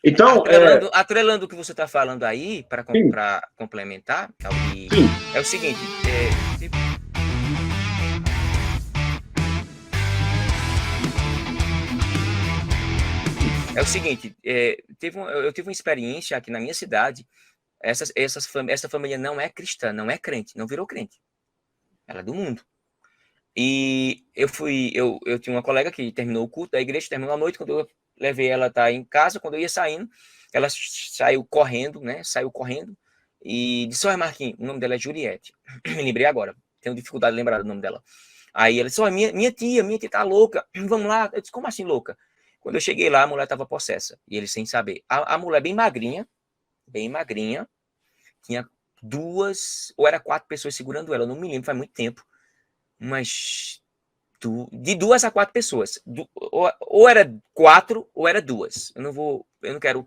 Então, Atrelando o que você está falando aí, para complementar, é o seguinte, eu tive uma experiência aqui na minha cidade. Essa família não é cristã, não é crente, não virou crente. Ela é do mundo. E eu tinha uma colega que terminou o culto da igreja, terminou a noite, quando eu levei ela em casa, quando eu ia saindo, ela saiu correndo, né? Saiu correndo e disse: olha, Marquinhos, o nome dela é Juliette. Me lembrei agora, tenho dificuldade de lembrar do nome dela. Aí ela disse: olha, minha tia tá louca, vamos lá. Eu disse: como assim louca? Quando eu cheguei lá, a mulher estava possessa, e eles sem saber. A mulher bem magrinha, tinha 2 ou era 4 pessoas segurando ela, eu não me lembro, faz muito tempo, mas de 2 a 4 pessoas, ou era 4 ou era 2, eu não quero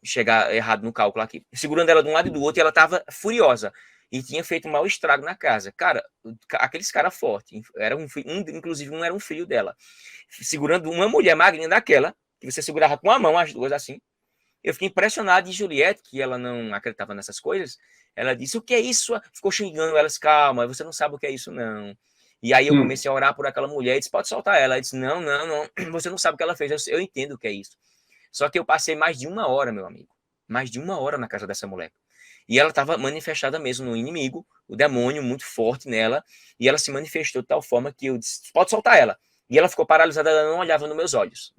chegar errado no cálculo aqui, segurando ela de um lado e do outro, e ela estava furiosa, e tinha feito um mau estrago na casa. Cara, aqueles caras fortes, inclusive um era um filho dela, segurando uma mulher magrinha daquela, que você segurava com a mão as duas assim. Eu fiquei impressionado. E Juliette, que ela não acreditava nessas coisas, ela disse: o que é isso? Ficou xingando elas: calma, você não sabe o que é isso, não. E aí eu comecei a orar por aquela mulher e disse: pode soltar ela. Ela disse: não, você não sabe o que ela fez, eu entendo o que é isso. Só que eu passei mais de 1 hora, meu amigo, mais de 1 hora na casa dessa mulher. E ela estava manifestada mesmo no inimigo, o demônio muito forte nela, e ela se manifestou de tal forma que eu disse: pode soltar ela. E ela ficou paralisada, ela não olhava nos meus olhos,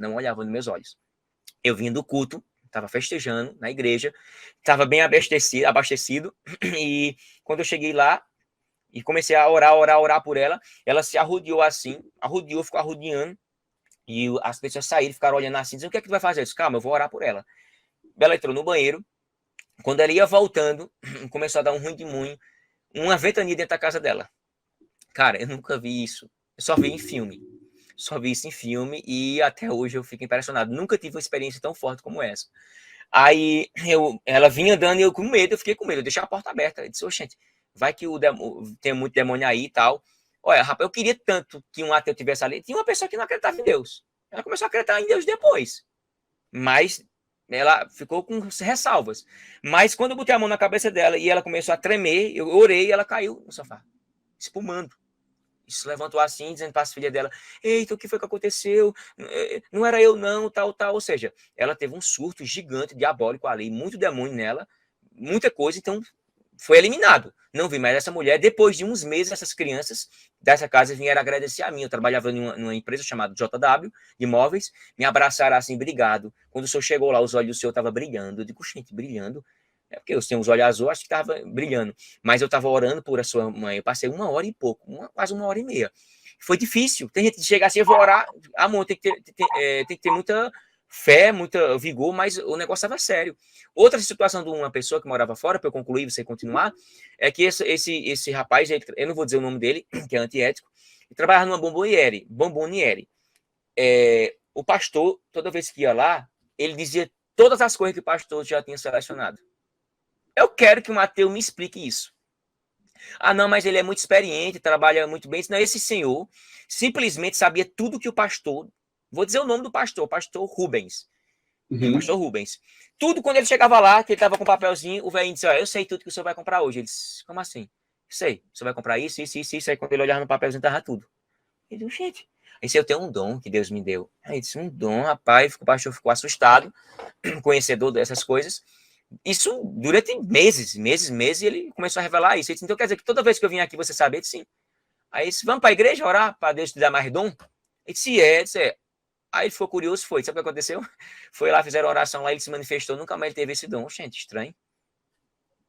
Eu vim do culto, estava festejando na igreja, estava bem abastecido, e quando eu cheguei lá e comecei a orar por ela, ela se arrodeou assim, ficou arrodeando, e as pessoas saíram, ficaram olhando assim, dizendo: o que é que tu vai fazer? Eu disse: calma, eu vou orar por ela. Ela entrou no banheiro, quando ela ia voltando, começou a dar um ruim de munho, uma ventania dentro da casa dela. Cara, eu nunca vi isso, eu só vi em filme. E até hoje eu fico impressionado. Nunca tive uma experiência tão forte como essa. Aí ela vinha andando e eu fiquei com medo, eu deixei a porta aberta. Eu disse: oxente, vai que tem muito demônio aí e tal. Olha, rapaz, eu queria tanto que um ateu tivesse ali. Tinha uma pessoa que não acreditava em Deus. Ela começou a acreditar em Deus depois. Mas ela ficou com ressalvas. Mas quando eu botei a mão na cabeça dela e ela começou a tremer, eu orei e ela caiu no sofá, espumando. Se levantou assim, dizendo para as filhas dela: eita, o que foi que aconteceu? Não era eu não, tal. Ou seja, ela teve um surto gigante, diabólico ali, muito demônio nela, muita coisa, então foi eliminado. Não vi mais essa mulher. Depois de uns meses, essas crianças dessa casa vieram agradecer a mim. Eu trabalhava numa empresa chamada JW, de imóveis, me abraçaram assim: obrigado. Quando o senhor chegou lá, os olhos do senhor estavam brilhando. Eu digo: gente, brilhando? É porque eu tenho os olhos azuis, acho que estava brilhando. Mas eu estava orando por a sua mãe. Eu passei 1 hora e pouco, quase 1 hora e meia. Foi difícil. Tem gente que chega assim: eu vou orar. Amor, tem que ter muita fé, muita vigor, mas o negócio estava sério. Outra situação de uma pessoa que morava fora, para eu concluir e você continuar, é que esse rapaz, eu não vou dizer o nome dele, que é antiético, ele trabalhava numa bomboniere. O pastor, toda vez que ia lá, ele dizia todas as coisas que o pastor já tinha selecionado. Eu quero que o Mateus me explique isso. Ah, não, mas ele é muito experiente, trabalha muito bem. Não, esse senhor simplesmente sabia tudo que o pastor... Vou dizer o nome do pastor, pastor Rubens. Pastor Rubens. Tudo, quando ele chegava lá, que ele estava com um papelzinho, o velhinho disse: eu sei tudo que o senhor vai comprar hoje. Ele disse: como assim? Sei, o senhor vai comprar isso. Aí quando ele olhava no papelzinho, estava tudo. Ele disse: gente, esse eu tenho um dom que Deus me deu. Aí ele disse: um dom, rapaz. O pastor ficou assustado, conhecedor dessas coisas. Isso durante meses, e ele começou a revelar isso. Ele disse: então quer dizer que toda vez que eu vim aqui você sabe? Ele disse: sim. Aí ele disse: vamos para a igreja orar para Deus te dar mais dom? Ele disse: é. Aí ele ficou curioso, foi. Sabe o que aconteceu? Foi lá, fizeram oração lá, ele se manifestou, nunca mais ele teve esse dom. Gente, estranho.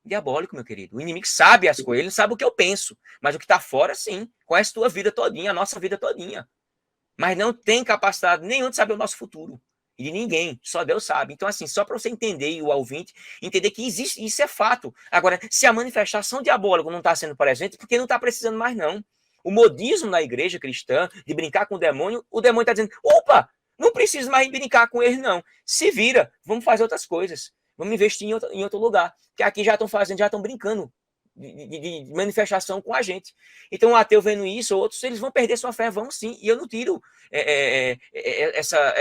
Diabólico, meu querido. O inimigo sabe as coisas, ele não sabe o que eu penso, mas o que está fora, sim. Conhece a tua vida todinha, a nossa vida todinha. Mas não tem capacidade nenhuma de saber o nosso futuro. E de ninguém, só Deus sabe. Então, assim, só para você entender, e o ouvinte, entender que existe, isso é fato. Agora, se a manifestação diabólica não está sendo presente, porque não está precisando mais, não. O modismo na igreja cristã, de brincar com o demônio está dizendo: opa, não preciso mais brincar com ele, não. Se vira, vamos fazer outras coisas. Vamos investir em outro lugar. Porque aqui já estão brincando de manifestação com a gente. Então, o ateu vendo isso, outros, eles vão perder sua fé, vão sim. E eu não tiro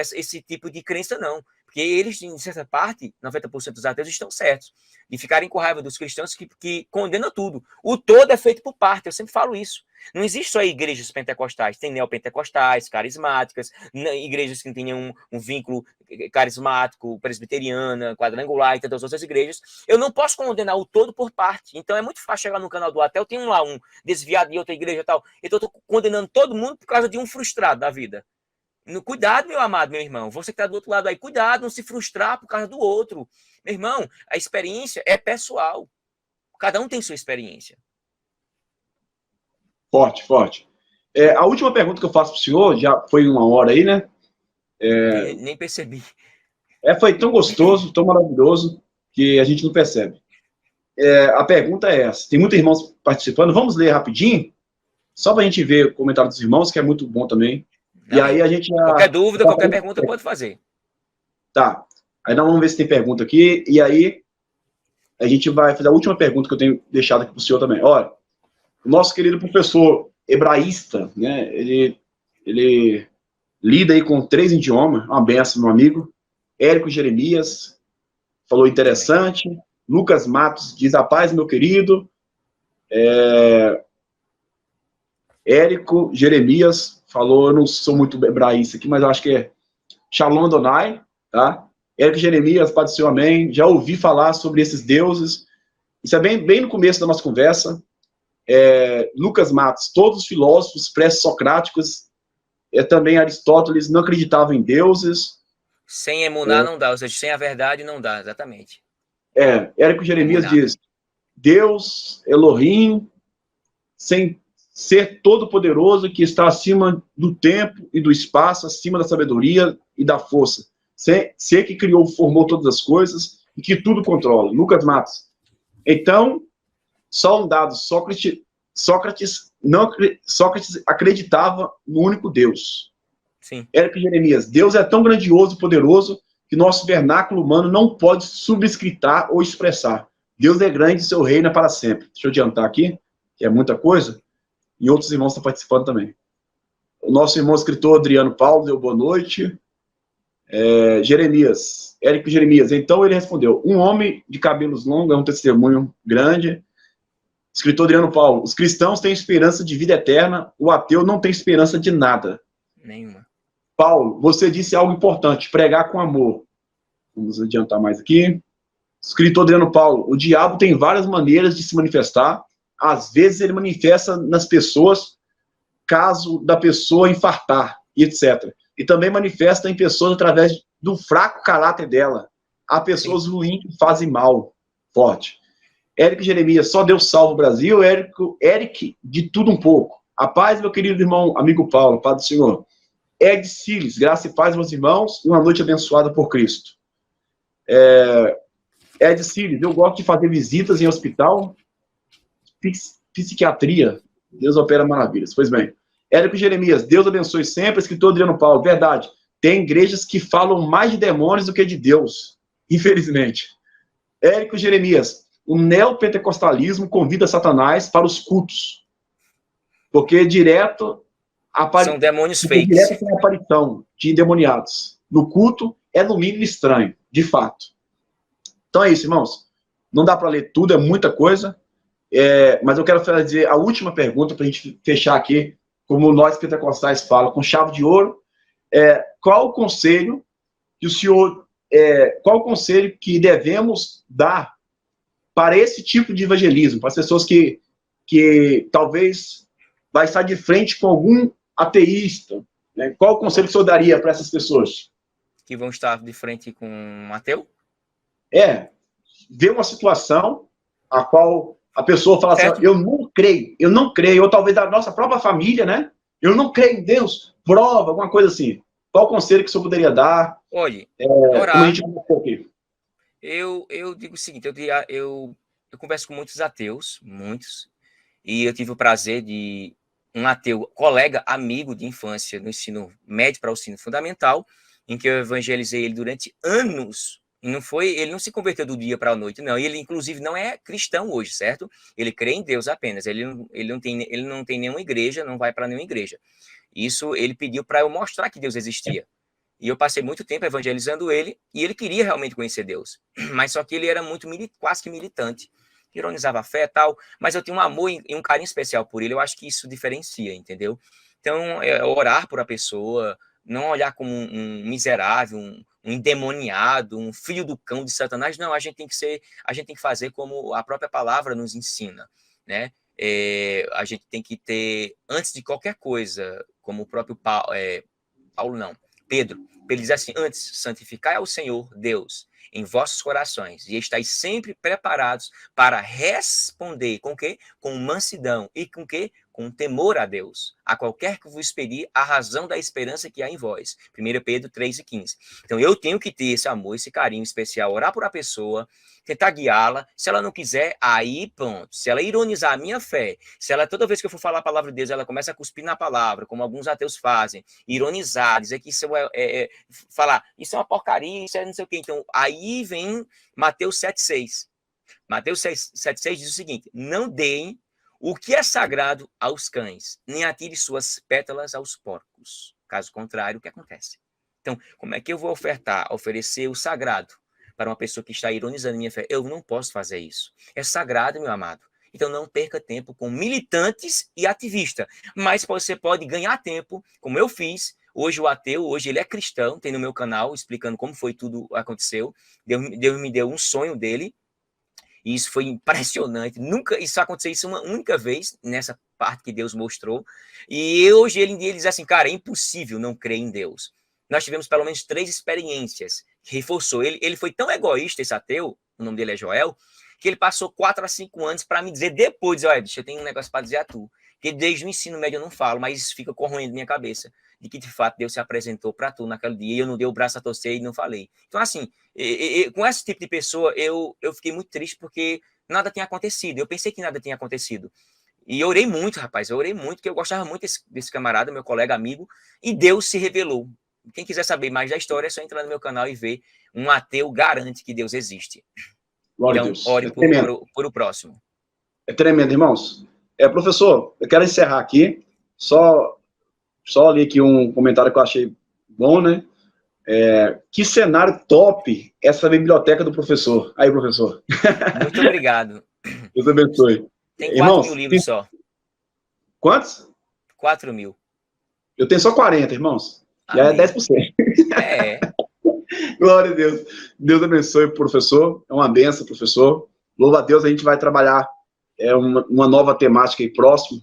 esse tipo de crença, não. Porque eles, em certa parte, 90% dos ateus estão certos, de ficarem com raiva dos cristãos que condenam tudo. O todo é feito por parte, eu sempre falo isso. Não existe só igrejas pentecostais, tem neopentecostais, carismáticas, igrejas que tenham um vínculo carismático, presbiteriana, quadrangular e tantas outras igrejas. Eu não posso condenar o todo por parte. Então é muito fácil chegar no canal do ateu, tem lá um desviado de outra igreja e tal. Então eu estou condenando todo mundo por causa de um frustrado da vida. Cuidado, meu amado, meu irmão. Você que está do outro lado aí, cuidado, não se frustrar por causa do outro. Meu irmão, a experiência é pessoal. Cada um tem sua experiência. Forte, forte. A última pergunta que eu faço para o senhor, já foi 1 hora aí, né? Nem percebi. Foi tão gostoso, tão maravilhoso, que a gente não percebe. A pergunta é essa. Tem muitos irmãos participando. Vamos ler rapidinho? Só para a gente ver o comentário dos irmãos, que é muito bom também. E aí a gente... Qualquer dúvida, qualquer pergunta pode fazer. Tá. Aí nós vamos ver se tem pergunta aqui. E aí a gente vai fazer a última pergunta que eu tenho deixado aqui para o senhor também. Olha, o nosso querido professor hebraísta, né? Ele lida aí com 3 idiomas. Uma benção, meu amigo. Érico Jeremias falou interessante. Lucas Matos diz: a paz, meu querido. Érico Jeremias falou, eu não sou muito hebraísta aqui, mas eu acho que é Shalom Adonai, tá? Érico Jeremias, paz do Senhor, amém. Já ouvi falar sobre esses deuses. Isso é bem no começo da nossa conversa. Lucas Matos, todos os filósofos pré-socráticos, também Aristóteles, não acreditavam em deuses. Sem emunar não dá, ou seja, sem a verdade não dá, exatamente. Érico Jeremias diz: Deus, Elohim, sem ser todo-poderoso, que está acima do tempo e do espaço, acima da sabedoria e da força. Ser que criou, formou todas as coisas e que tudo controla. Lucas Matos. Então, só um dado: Sócrates acreditava no único Deus. Sim. Érico Jeremias: Deus é tão grandioso e poderoso que nosso vernáculo humano não pode subscritar ou expressar. Deus é grande e seu reino é para sempre. Deixa eu adiantar aqui, que é muita coisa, e outros irmãos estão participando também. O nosso irmão escritor Adriano Paulo deu boa noite. Jeremias, Érico Jeremias. Então ele respondeu: um homem de cabelos longos é um testemunho grande. Escritor Adriano Paulo: os cristãos têm esperança de vida eterna, o ateu não tem esperança de nada. Nenhuma. Paulo, você disse algo importante: pregar com amor. Vamos adiantar mais aqui. Escritor Adriano Paulo: o diabo tem várias maneiras de se manifestar. Às vezes ele manifesta nas pessoas, caso da pessoa infartar, e etc. E também manifesta em pessoas através do fraco caráter dela. Há pessoas ruins que fazem mal. Forte. Érico Jeremias: só Deus salva o Brasil. Eric, de tudo um pouco. A paz, meu querido irmão, amigo Paulo, paz do Senhor. Ed Siles: graça e paz, meus irmãos, e uma noite abençoada por Cristo. Ed Siles: eu gosto de fazer visitas em hospital, psiquiatria, Deus opera maravilhas. Pois bem. Érico Jeremias: Deus abençoe sempre. Escritor Adriano Paulo: verdade, tem igrejas que falam mais de demônios do que de Deus, infelizmente. Érico Jeremias: o neopentecostalismo convida Satanás para os cultos, porque direto são demônios fakes. Direto tem a aparição de endemoniados. No culto é no mínimo estranho, de fato. Então é isso, irmãos. Não dá para ler tudo, é muita coisa. Mas eu quero fazer a última pergunta para a gente fechar aqui, como nós pentecostais falam, com chave de ouro. Qual o conselho que o senhor, qual o conselho que devemos dar para esse tipo de evangelismo, para as pessoas que talvez vai estar de frente com algum ateísta, né? Qual o conselho que o senhor daria para essas pessoas? Que vão estar de frente com um ateu? Ver uma situação a qual a pessoa fala certo. Assim: eu não creio, ou talvez da nossa própria família, né? Eu não creio em Deus, prova, alguma coisa assim. Qual o conselho que o senhor poderia dar? Olha, como a gente aqui? Eu digo o seguinte: eu converso com muitos ateus, muitos, e eu tive o prazer de um ateu, colega, amigo de infância, no ensino médio para o ensino fundamental, em que eu evangelizei ele durante anos. E ele não se converteu do dia para a noite, não. E ele, inclusive, não é cristão hoje, certo? Ele crê em Deus apenas. Ele não tem nenhuma igreja, não vai para nenhuma igreja. Isso ele pediu para eu mostrar que Deus existia. E eu passei muito tempo evangelizando ele, e ele queria realmente conhecer Deus. Mas só que ele era muito quase que militante. Ironizava a fé e tal, mas eu tinha um amor e um carinho especial por ele. Eu acho que isso diferencia, entendeu? Então, orar por a pessoa, não olhar como um miserável, um endemoniado, um filho do cão de Satanás. Não, a gente tem que fazer como a própria palavra nos ensina, né? A gente tem que ter, antes de qualquer coisa, como o próprio Pedro, ele diz assim: antes, santificai ao Senhor Deus em vossos corações, e estáis sempre preparados para responder com o quê? Com mansidão, e com o quê? Com temor a Deus, a qualquer que vos pedir a razão da esperança que há em vós. 1 Pedro 3:15. Então eu tenho que ter esse amor, esse carinho especial, orar por a pessoa, tentar guiá-la. Se ela não quiser, aí pronto. Se ela ironizar a minha fé, se ela, toda vez que eu for falar a palavra de Deus, ela começa a cuspir na palavra, como alguns ateus fazem, ironizar, dizer que isso falar, isso é uma porcaria, isso é não sei o quê. Então, aí vem Mateus 7,6. Mateus 7,6 diz o seguinte: não deem o que é sagrado aos cães, nem atire suas pétalas aos porcos. Caso contrário, o que acontece? Então, como é que eu vou oferecer o sagrado para uma pessoa que está ironizando minha fé? Eu não posso fazer isso. É sagrado, meu amado. Então, não perca tempo com militantes e ativistas. Mas você pode ganhar tempo, como eu fiz. Hoje o ateu, hoje ele é cristão, tem no meu canal explicando como foi tudo aconteceu. Deus me deu um sonho dele. E isso foi impressionante. Nunca isso aconteceu isso uma única vez nessa parte que Deus mostrou. E hoje ele diz assim, cara, é impossível não crer em Deus. Nós tivemos pelo menos 3 experiências que reforçou. Ele foi tão egoísta, esse ateu, o nome dele é Joel, que ele passou 4 a 5 anos para me dizer depois, olha, bicho, eu tenho um negócio para dizer a tu. Que desde o ensino médio eu não falo, mas isso fica corroendo minha cabeça. De que, de fato, Deus se apresentou para tu naquele dia e eu não dei o braço a torcer e não falei. Então, assim, com esse tipo de pessoa, eu fiquei muito triste porque nada tinha acontecido. Eu pensei que nada tinha acontecido. E eu orei muito, rapaz. Eu orei muito, porque eu gostava muito desse camarada, meu colega, amigo, e Deus se revelou. Quem quiser saber mais da história, é só entrar no meu canal e ver. Um ateu garante que Deus existe. Glória Então, a Deus. ore por o próximo. É tremendo, irmãos. Professor, eu quero encerrar aqui. Só li aqui um comentário que eu achei bom, né? Que cenário top essa biblioteca do professor. Aí, professor. Muito obrigado. Deus abençoe. Tem 4.000 livros só. Quantos? 4.000. Eu tenho só 40, irmãos. Amém. Já é 10%. Glória a Deus. Deus abençoe o professor. É uma benção, professor. Louva a Deus, a gente vai trabalhar uma nova temática aí próximo,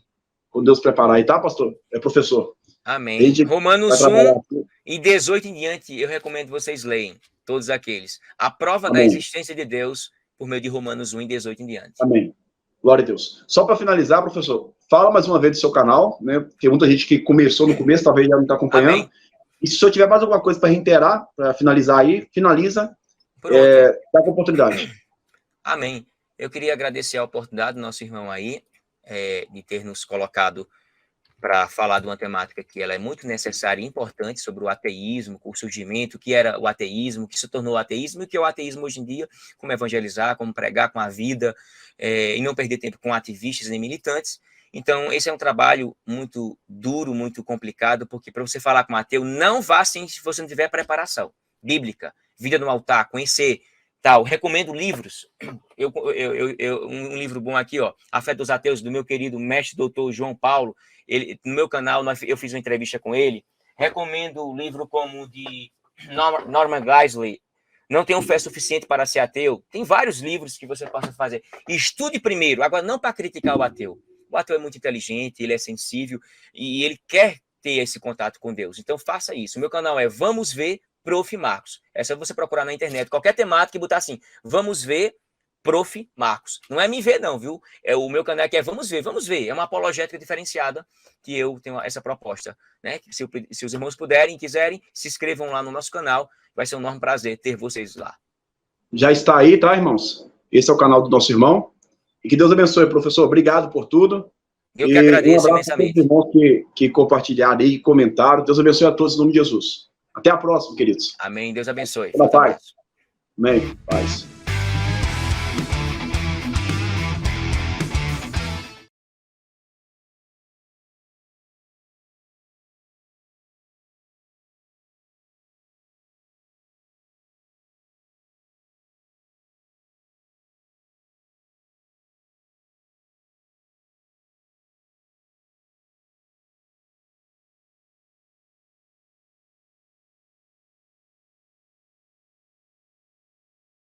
quando Deus preparar aí, tá, pastor? Professor. Amém. Romanos 1 e 18 em diante, eu recomendo vocês leem, todos aqueles. A prova da existência de Deus por meio de Romanos 1 e 18 em diante. Amém. Glória a Deus. Só para finalizar, professor, fala mais uma vez do seu canal, né? Porque muita gente que começou no começo, talvez já não está acompanhando. Amém. E se o senhor tiver mais alguma coisa para reiterar, para finalizar aí, finaliza. Dá com a oportunidade. Amém. Eu queria agradecer a oportunidade do nosso irmão aí, de ter nos colocado para falar de uma temática que ela é muito necessária e importante sobre o ateísmo, o surgimento, o que era o ateísmo, o que se tornou o ateísmo e o que é o ateísmo hoje em dia, como evangelizar, como pregar com a vida e não perder tempo com ativistas nem militantes. Então, esse é um trabalho muito duro, muito complicado, porque para você falar com um ateu, não vá assim se você não tiver preparação bíblica, vida no altar, conhecer tal. Recomendo livros. Um livro bom aqui, ó, A Fé dos Ateus, do meu querido mestre doutor João Paulo. Ele, no meu canal, eu fiz uma entrevista com ele. Recomendo o livro como de Norman Geisler, Não Tenho Fé Suficiente para Ser Ateu. Tem vários livros que você possa fazer. Estude primeiro, agora não para criticar o ateu. O ateu é muito inteligente, ele é sensível e ele quer ter esse contato com Deus. Então faça isso. O meu canal é Vamos Ver Prof. Marcos. É só você procurar na internet qualquer temática e botar assim, Vamos Ver Prof. Marcos. Não é me ver não, viu? O meu canal aqui é Vamos Ver, Vamos Ver. É uma apologética diferenciada que eu tenho essa proposta, né? Se os irmãos puderem e quiserem, se inscrevam lá no nosso canal. Vai ser um enorme prazer ter vocês lá. Já está aí, tá, irmãos? Esse é o canal do nosso irmão. E que Deus abençoe, professor. Obrigado por tudo. Eu que agradeço imensamente. Todos os irmãos que compartilharam aí, comentaram. Deus abençoe a todos em nome de Jesus. Até a próxima, queridos. Amém. Deus abençoe. Paz. Amém. Paz.